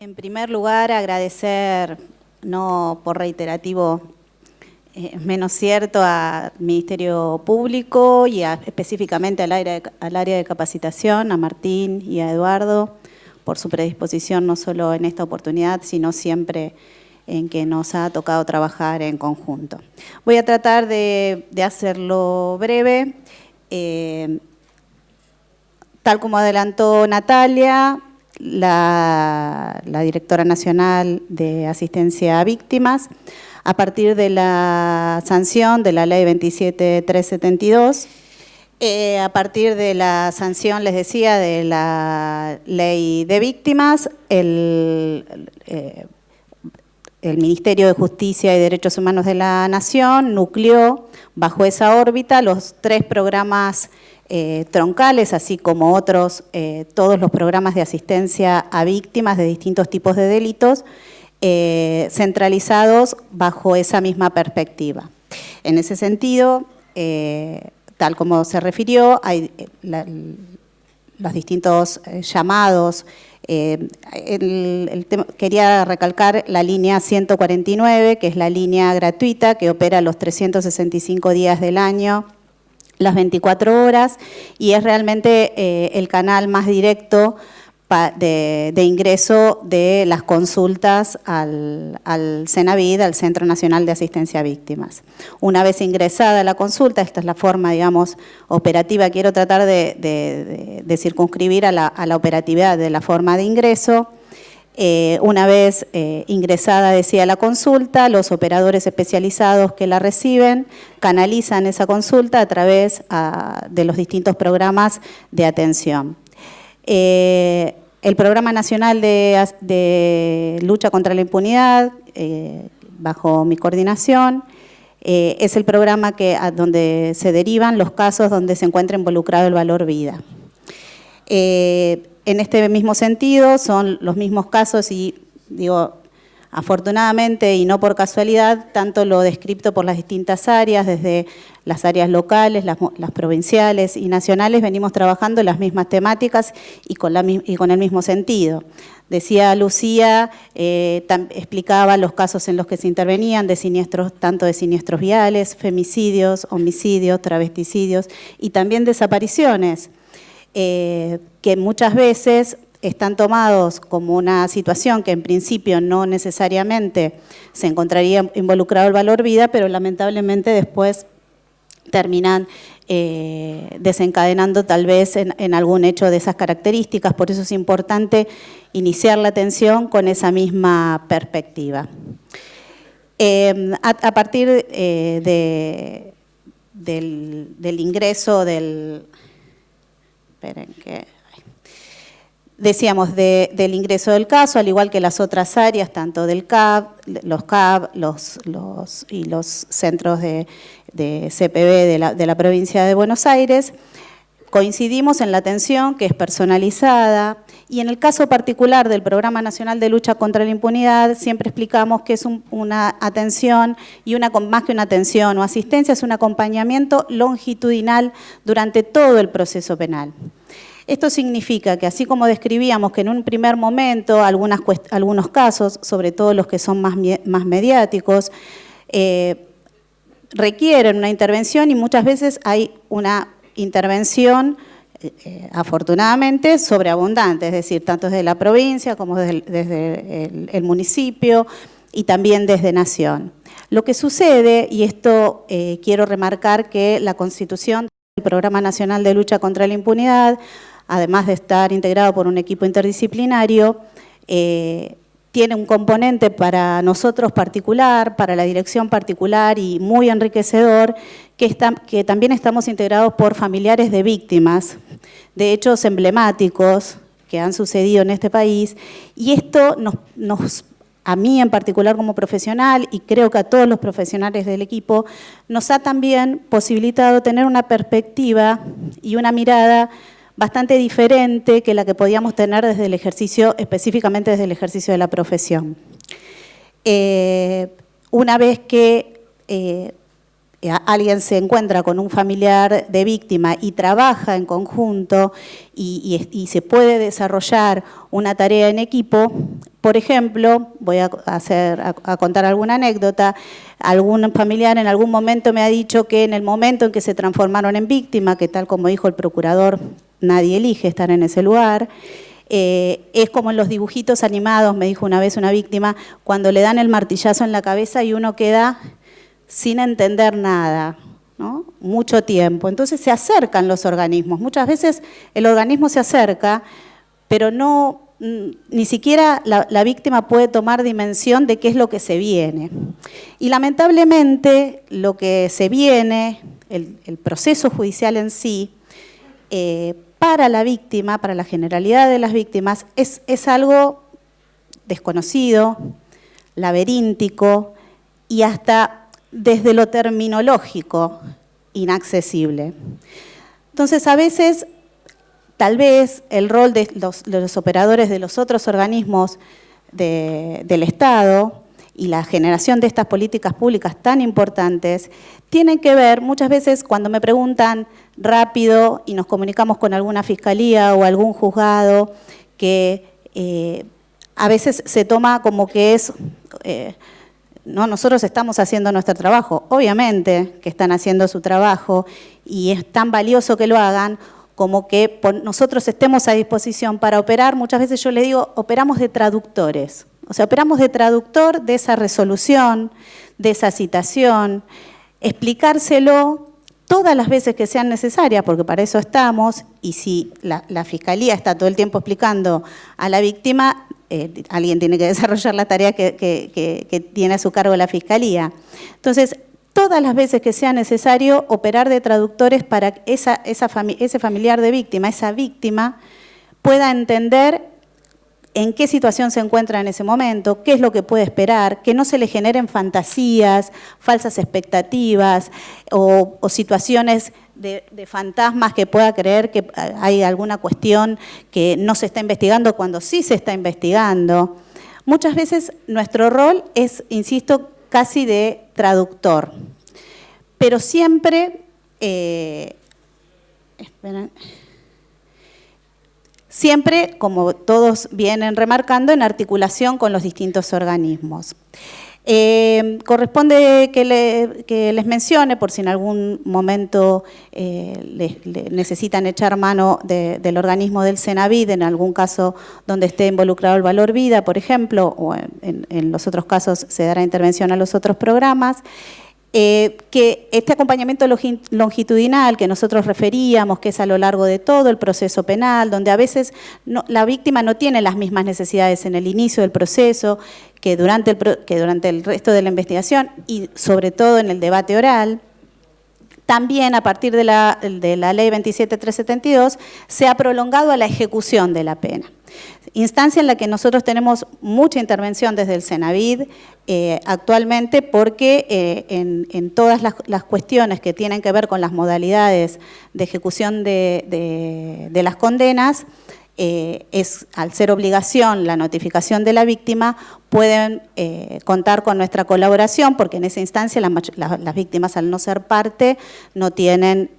En primer lugar, agradecer, no por reiterativo, menos cierto, al Ministerio Público y específicamente al área de capacitación, a Martín y a Eduardo, por su predisposición no solo en esta oportunidad, sino siempre en que nos ha tocado trabajar en conjunto. Voy a tratar de hacerlo breve. Tal como adelantó Natalia, la directora nacional de asistencia a víctimas, a partir de la sanción de la ley 27372, a partir de la sanción, les decía, de la ley de víctimas, el Ministerio de Justicia y Derechos Humanos de la Nación nucleó bajo esa órbita los 3 programas troncales, así como otros, todos los programas de asistencia a víctimas de distintos tipos de delitos, centralizados bajo esa misma perspectiva. En ese sentido, tal como se refirió, hay los distintos llamados. Quería recalcar la línea 149, que es la línea gratuita que opera los 365 días del año, las 24 horas, y es realmente el canal más directo de ingreso de las consultas al CENAVID, al Centro Nacional de Asistencia a Víctimas. Una vez ingresada la consulta, esta es la forma, digamos, operativa, quiero tratar de circunscribir a la operatividad de la forma de ingreso. Una vez ingresada, decía, la consulta, los operadores especializados que la reciben canalizan esa consulta a través de los distintos programas de atención. El Programa Nacional de Lucha contra la Impunidad, bajo mi coordinación, es el programa donde se derivan los casos donde se encuentra involucrado el valor vida. En este mismo sentido, son los mismos casos y, digo, afortunadamente y no por casualidad, tanto lo descrito por las distintas áreas, desde las áreas locales, las provinciales y nacionales, venimos trabajando las mismas temáticas y con el mismo sentido. Decía Lucía, explicaba los casos en los que se intervenían de siniestros, tanto de siniestros viales, femicidios, homicidios, travesticidios y también desapariciones, que muchas veces están tomados como una situación que en principio no necesariamente se encontraría involucrado el valor vida, pero lamentablemente después terminan desencadenando tal vez en algún hecho de esas características. Por eso es importante iniciar la atención con esa misma perspectiva. A partir del ingreso del... Esperen que... Decíamos del ingreso del caso, al igual que las otras áreas, tanto del CAB, los CAB y los centros de CPB de la provincia de Buenos Aires, coincidimos en la atención que es personalizada y en el caso particular del Programa Nacional de Lucha contra la Impunidad siempre explicamos que es una atención y más que una atención o asistencia, es un acompañamiento longitudinal durante todo el proceso penal. Esto significa que así como describíamos que en un primer momento algunos casos, sobre todo los que son más mediáticos, requieren una intervención y muchas veces hay una intervención, afortunadamente, sobreabundante, es decir, tanto desde la provincia como desde el municipio y también desde Nación. Lo que sucede, y esto quiero remarcar que la Constitución del Programa Nacional de Lucha contra la Impunidad, además de estar integrado por un equipo interdisciplinario, tiene un componente para nosotros particular, para la dirección particular y muy enriquecedor, que también estamos integrados por familiares de víctimas de hechos emblemáticos que han sucedido en este país, y esto a mí en particular como profesional, y creo que a todos los profesionales del equipo, nos ha también posibilitado tener una perspectiva y una mirada bastante diferente que la que podíamos tener desde el ejercicio, específicamente desde el ejercicio de la profesión. Una vez que alguien se encuentra con un familiar de víctima y trabaja en conjunto y se puede desarrollar una tarea en equipo. Por ejemplo, voy a contar alguna anécdota. Algún familiar en algún momento me ha dicho que en el momento en que se transformaron en víctima, que tal como dijo el procurador, nadie elige estar en ese lugar, es como en los dibujitos animados, me dijo una vez una víctima, cuando le dan el martillazo en la cabeza y uno queda sin entender nada, ¿no? Mucho tiempo. Entonces se acercan los organismos. Muchas veces el organismo se acerca, pero ni siquiera la víctima puede tomar dimensión de qué es lo que se viene. Y lamentablemente lo que se viene, el proceso judicial en sí, para la víctima, para la generalidad de las víctimas, es algo desconocido, laberíntico y hasta desde lo terminológico inaccesible. Entonces, a veces, tal vez, el rol de los operadores de los otros organismos del Estado y la generación de estas políticas públicas tan importantes tienen que ver, muchas veces cuando me preguntan rápido y nos comunicamos con alguna fiscalía o algún juzgado, que a veces se toma como que es... no, nosotros estamos haciendo nuestro trabajo, obviamente que están haciendo su trabajo y es tan valioso que lo hagan como que nosotros estemos a disposición para operar. Muchas veces yo le digo, operamos de traductores, o sea, operamos de traductor de esa resolución, de esa citación, explicárselo todas las veces que sean necesarias, porque para eso estamos, y si la Fiscalía está todo el tiempo explicando a la víctima, alguien tiene que desarrollar la tarea que tiene a su cargo la Fiscalía. Entonces, todas las veces que sea necesario operar de traductores para que ese familiar de víctima, esa víctima, pueda entender en qué situación se encuentra en ese momento, qué es lo que puede esperar, que no se le generen fantasías, falsas expectativas o situaciones de fantasmas que pueda creer que hay alguna cuestión que no se está investigando cuando sí se está investigando. Muchas veces nuestro rol es, insisto, casi de traductor, pero siempre, siempre, como todos vienen remarcando, en articulación con los distintos organismos. Corresponde que les mencione, por si en algún momento necesitan echar mano del organismo del Cenavid, en algún caso donde esté involucrado el valor vida, por ejemplo, o en los otros casos se dará intervención a los otros programas, que este acompañamiento longitudinal que nosotros referíamos, que es a lo largo de todo el proceso penal, donde a veces la víctima no tiene las mismas necesidades en el inicio del proceso que durante el resto de la investigación y sobre todo en el debate oral. También a partir de la Ley 27.372 se ha prolongado a la ejecución de la pena. Instancia en la que nosotros tenemos mucha intervención desde el Cenavid actualmente porque en todas las cuestiones que tienen que ver con las modalidades de ejecución de las condenas, al ser obligación la notificación de la víctima, pueden contar con nuestra colaboración, porque en esa instancia las víctimas, al no ser parte, no tienen,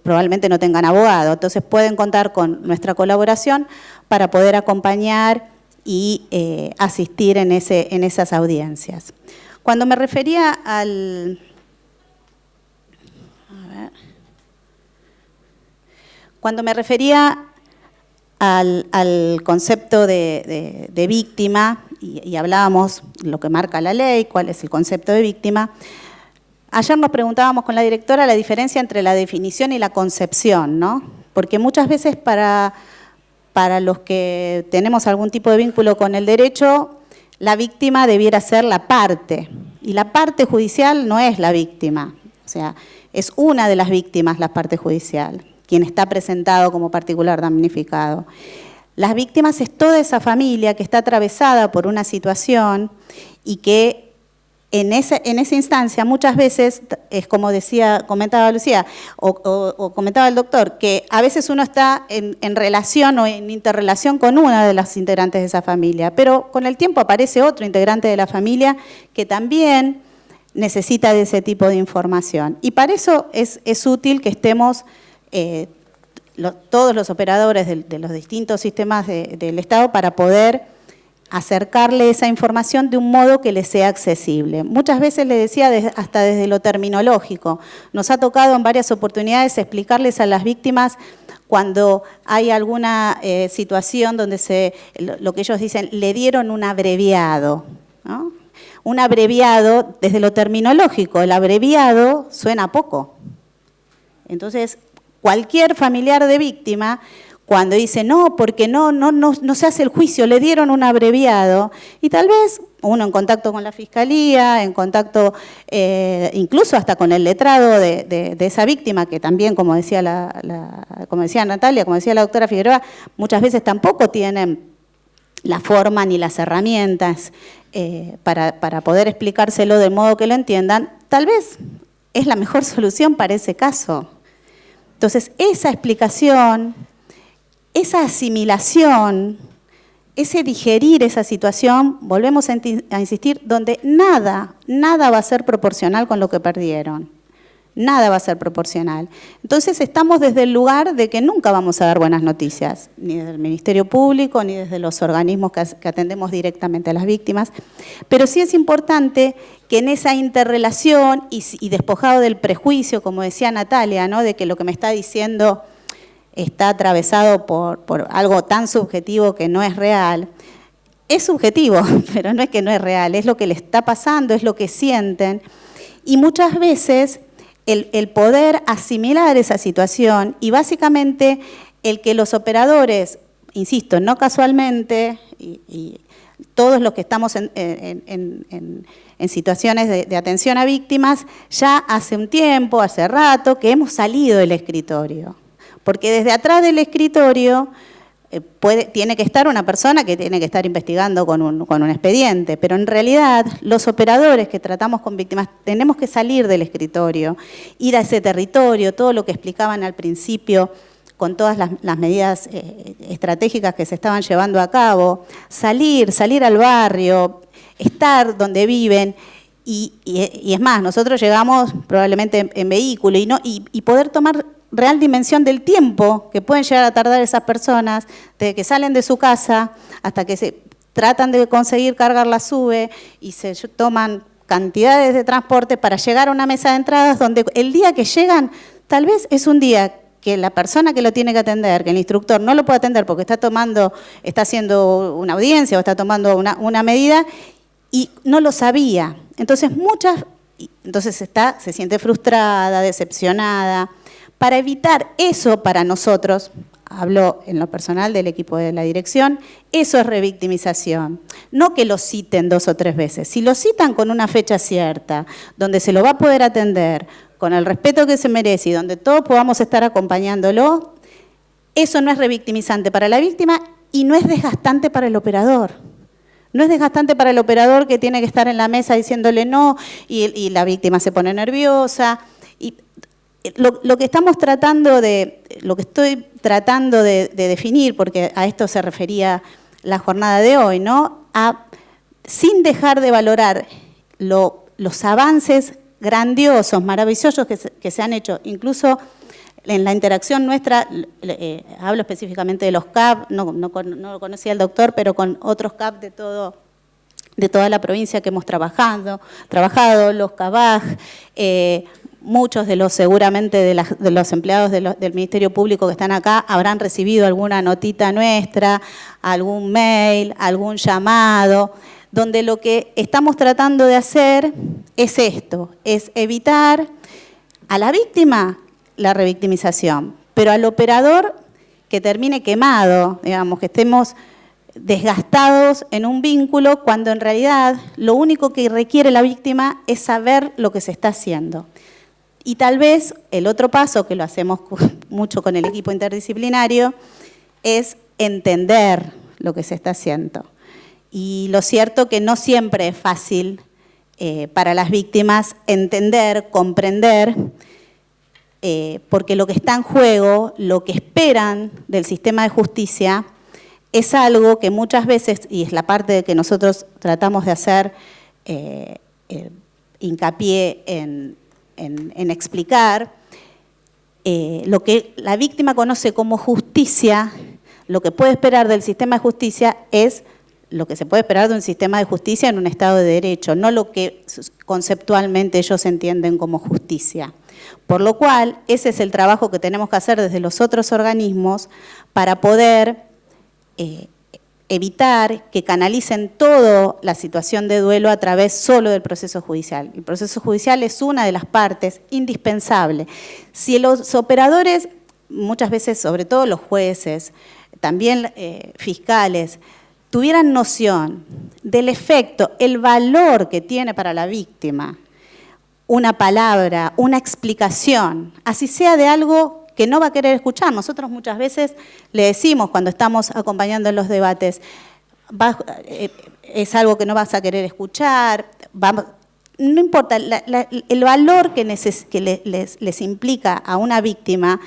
probablemente no tengan abogado. Entonces pueden contar con nuestra colaboración para poder acompañar y asistir en esas audiencias. Cuando me refería al concepto de víctima, y hablábamos lo que marca la ley, cuál es el concepto de víctima, ayer nos preguntábamos con la directora la diferencia entre la definición y la concepción, ¿no? Porque muchas veces para los que tenemos algún tipo de vínculo con el derecho, la víctima debiera ser la parte, y la parte judicial no es la víctima, o sea, es una de las víctimas la parte judicial, quien está presentado como particular damnificado. Las víctimas es toda esa familia que está atravesada por una situación y que en esa instancia muchas veces, es como comentaba Lucía, o comentaba el doctor, que a veces uno está en relación o en interrelación con una de las integrantes de esa familia, pero con el tiempo aparece otro integrante de la familia que también necesita de ese tipo de información. Y para eso es útil que estemos todos los operadores de los distintos sistemas del Estado para poder acercarle esa información de un modo que le sea accesible. Muchas veces, le decía, hasta desde lo terminológico. Nos ha tocado en varias oportunidades explicarles a las víctimas cuando hay alguna situación donde lo que ellos dicen, le dieron un abreviado, ¿no? Un abreviado, desde lo terminológico, el abreviado suena poco. Entonces, cualquier familiar de víctima, cuando dice, no, porque no se hace el juicio, le dieron un abreviado, y tal vez uno en contacto con la Fiscalía, en contacto incluso hasta con el letrado de esa víctima, que también, como decía como decía Natalia, como decía la doctora Figueroa, muchas veces tampoco tienen la forma ni las herramientas para poder explicárselo de modo que lo entiendan, tal vez es la mejor solución para ese caso. Entonces, esa explicación, esa asimilación, ese digerir esa situación, volvemos a insistir, donde nada va a ser proporcional con lo que perdieron. Nada va a ser proporcional. Entonces estamos desde el lugar de que nunca vamos a dar buenas noticias, ni desde el Ministerio Público, ni desde los organismos que atendemos directamente a las víctimas, pero sí es importante que en esa interrelación y despojado del prejuicio, como decía Natalia, ¿no?, de que lo que me está diciendo está atravesado por algo tan subjetivo que no es real. Es subjetivo, pero no es que no es real, es lo que le está pasando, es lo que sienten. Y muchas veces el poder asimilar esa situación y básicamente el que los operadores, insisto, no casualmente, y todos los que estamos en situaciones de atención a víctimas, ya hace un tiempo, hace rato, que hemos salido del escritorio. Porque desde atrás del escritorio tiene que estar una persona que tiene que estar investigando con un expediente, pero en realidad los operadores que tratamos con víctimas tenemos que salir del escritorio, ir a ese territorio, todo lo que explicaban al principio con todas las medidas estratégicas que se estaban llevando a cabo, salir al barrio, estar donde viven. Y es más, nosotros llegamos probablemente en vehículo y poder tomar real dimensión del tiempo que pueden llegar a tardar esas personas desde que salen de su casa hasta que se tratan de conseguir cargar la SUBE y se toman cantidades de transporte para llegar a una mesa de entradas donde el día que llegan tal vez es un día que la persona que lo tiene que atender, que el instructor no lo puede atender porque está haciendo una audiencia o está tomando una medida y no lo sabía. Entonces se siente frustrada, decepcionada. Para evitar eso para nosotros, hablo en lo personal del equipo de la dirección, eso es revictimización. No que lo citen 2 o 3 veces. Si lo citan con una fecha cierta, donde se lo va a poder atender, con el respeto que se merece y donde todos podamos estar acompañándolo, eso no es revictimizante para la víctima y no es desgastante para el operador. No es desgastante para el operador que tiene que estar en la mesa diciéndole no y la víctima se pone nerviosa. Lo que estamos tratando lo que estoy tratando de definir, porque a esto se refería la jornada de hoy, ¿no? Sin dejar de valorar los avances grandiosos, maravillosos que se han hecho, incluso en la interacción nuestra, hablo específicamente de los CAP, no lo conocía el doctor, pero con otros CAP de toda la provincia que hemos trabajado, los CABAG, muchos seguramente de los empleados del Ministerio Público que están acá habrán recibido alguna notita nuestra, algún mail, algún llamado, donde lo que estamos tratando de hacer es esto, es evitar a la víctima la revictimización, pero al operador que termine quemado, digamos, que estemos desgastados en un vínculo cuando en realidad lo único que requiere la víctima es saber lo que se está haciendo. Y tal vez el otro paso, que lo hacemos mucho con el equipo interdisciplinario, es entender lo que se está haciendo. Y lo cierto que no siempre es fácil para las víctimas entender, comprender, porque lo que está en juego, lo que esperan del sistema de justicia, es algo que muchas veces, y es la parte que nosotros tratamos de hacer hincapié en explicar, lo que la víctima conoce como justicia, lo que puede esperar del sistema de justicia es lo que se puede esperar de un sistema de justicia en un Estado de Derecho, no lo que conceptualmente ellos entienden como justicia. Por lo cual, ese es el trabajo que tenemos que hacer desde los otros organismos para poder evitar que canalicen toda la situación de duelo a través solo del proceso judicial. El proceso judicial es una de las partes indispensables. Si los operadores, muchas veces, sobre todo los jueces, también fiscales, tuvieran noción del efecto, el valor que tiene para la víctima una palabra, una explicación, así sea de algo que no va a querer escuchar. Nosotros muchas veces le decimos cuando estamos acompañando en los debates, es algo que no vas a querer escuchar, no importa, el valor que les implica a una víctima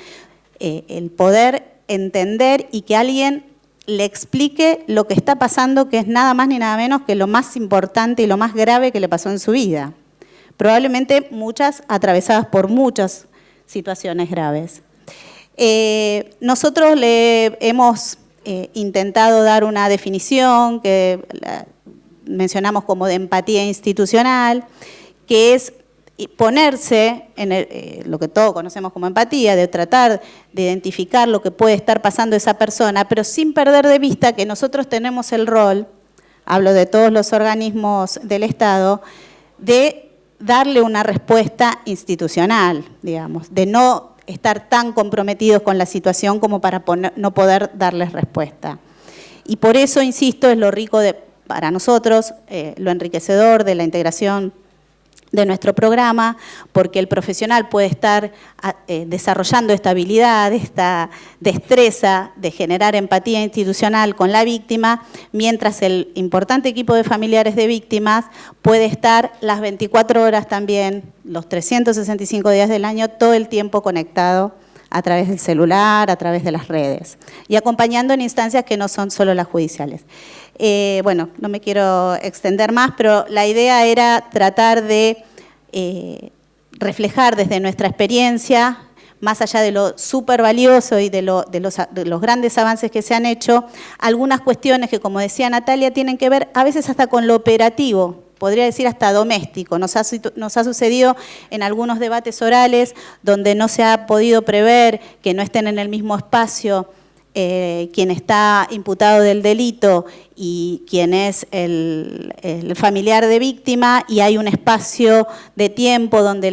el poder entender y que alguien le explique lo que está pasando, que es nada más ni nada menos que lo más importante y lo más grave que le pasó en su vida. Probablemente muchas atravesadas por muchas situaciones graves. Nosotros le hemos intentado dar una definición que mencionamos como de empatía institucional, que es ponerse en lo que todos conocemos como empatía, de tratar de identificar lo que puede estar pasando esa persona, pero sin perder de vista que nosotros tenemos el rol, hablo de todos los organismos del Estado, de darle una respuesta institucional, digamos, de no estar tan comprometidos con la situación como para no poder darles respuesta. Y por eso, insisto, es lo rico para nosotros, lo enriquecedor de la integración de nuestro programa, porque el profesional puede estar desarrollando esta habilidad, esta destreza de generar empatía institucional con la víctima, mientras el importante equipo de familiares de víctimas puede estar las 24 horas también, los 365 días del año, todo el tiempo conectado a través del celular, a través de las redes, y acompañando en instancias que no son solo las judiciales. Bueno, no me quiero extender más, pero la idea era tratar de reflejar desde nuestra experiencia, más allá de lo súper valioso y de los grandes avances que se han hecho, algunas cuestiones que, como decía Natalia, tienen que ver a veces hasta con lo operativo, podría decir hasta doméstico. Nos ha sucedido en algunos debates orales donde no se ha podido prever que no estén en el mismo espacio quien está imputado del delito y quien es el familiar de víctima, y hay un espacio de tiempo donde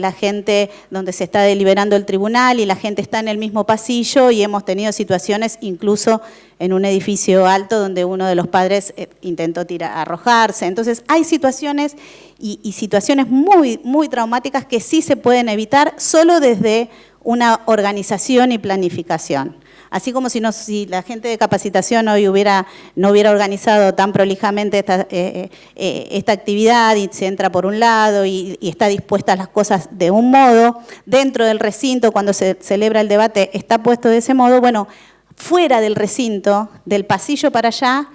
donde se está deliberando el tribunal y la gente está en el mismo pasillo, y hemos tenido situaciones incluso en un edificio alto donde uno de los padres intentó arrojarse. Entonces hay situaciones y situaciones muy, muy traumáticas que sí se pueden evitar solo desde una organización y planificación. Así como si la gente de capacitación hoy no hubiera organizado tan prolijamente esta actividad y se entra por un lado y está dispuestas las cosas de un modo, dentro del recinto cuando se celebra el debate está puesto de ese modo, bueno, fuera del recinto, del pasillo para allá,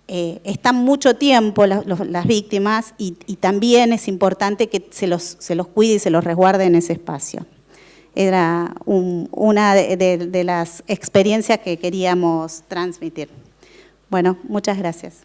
están mucho tiempo las víctimas y también es importante que se los cuide y se los resguarde en ese espacio. Era una de las experiencias que queríamos transmitir. Bueno, muchas gracias.